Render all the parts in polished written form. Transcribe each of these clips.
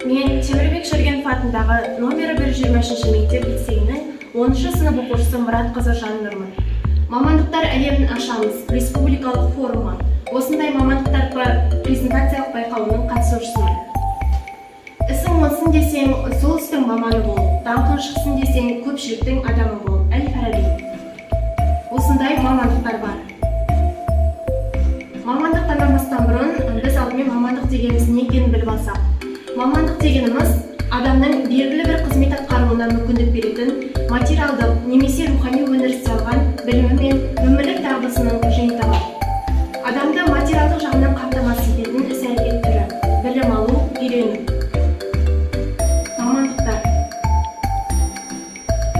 Мен Темірбек Шөргенов атындағы номері 123 мектеп лицейінің 10 сынып оқушысы Мұрат қызы Жаннұрмын. Мамандықтар әлемін ашамыз республикалық форумы. Осындай мамандықтар презентациялық байқауының қатысушысымын. Ісің оңсын десең, сол істің маманы бол. Даңқың шықсын десең, көпшіліктің адамы бол. Әл-Фараби. Осындай мамандықтар бар. Мамандық таңдамастан бұрын біз алдымен мамандық дегеніміз не екенін біліп алсақ. Мамандық дегеніміз адамның белгілі бір қызмет атқаруына мүмкіндік беретін материалдық немесе рухани өндірісте алған білімі мен өмірлік дағдысының жиынтығы. Адамды материалдық жағынан қамтамасыз ететін іс-әрекет түрі, білім алу, үйрену. Мамандықтар.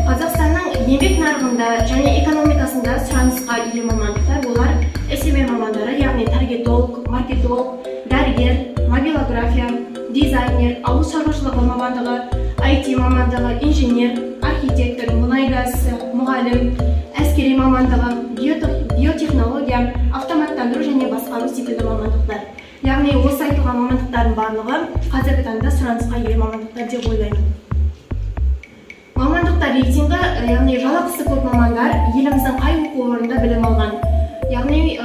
Қазақстанның еңбек нарығында және экономикасында сұранысқа ие мамандықтар олар SME мамандары, яғни таргетолог, маркетолог, дәрігер, мобилография, дизайнер, ауыл шаруашылығы мамандығы, IT мамандығы, инженер, архитектор, мұнай-газ, мұғалім, әскери мамандығы, биотехнология, автоматтандыру және басқару секілді мамандықтар. Яғни осы айтылған мамандықтардың барлығы қазіргі таңда сұранысқа ие мамандықтар деп ойлаймын. Мамандықтар рейтингі, яғни жалақысы көп мамандар еліміздің қай оқу орнында білім алған. Яғни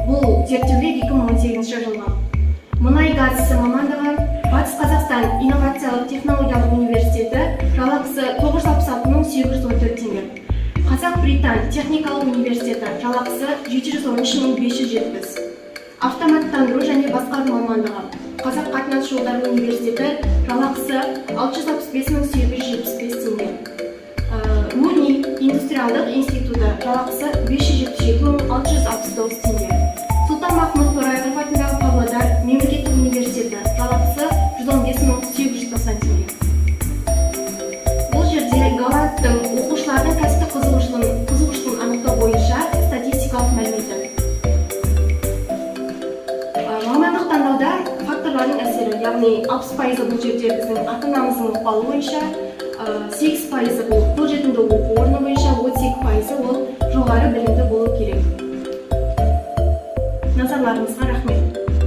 бұл зерттеулер 2018 жылғы. Мұнай-газ мамандығы Батыс Қазақстан инновациялық технологиялық университеті жалақысы 966.814 теңге. Қазақ-Британ техникалық университеті жалақысы 713.570. Автоматтандыру және басқару мамандығы Қазақ қатынас жолдары университеті жалақысы 665.875 теңге. УНИ индустриалдық институты жалақысы 577.669 теңге. Сұлтанмахмұт Торайғыров атындағы Павлодар мемлекеттік университеті жалақысы 115.890 теңге. Бұл жерде Галаттың оқушылардың кәсіптік қызығушылығын анықтау бойынша статистикалық мәліметі. Мамандық таңдауда факторлардың әсері, яғни 60% бұл жерде біздің ата-анамыздың ықпалы бойынша, 8% бұл қолжетімді оқу орны бойынша, 32% ол жоғары білімді болу керек. Назарларыңызға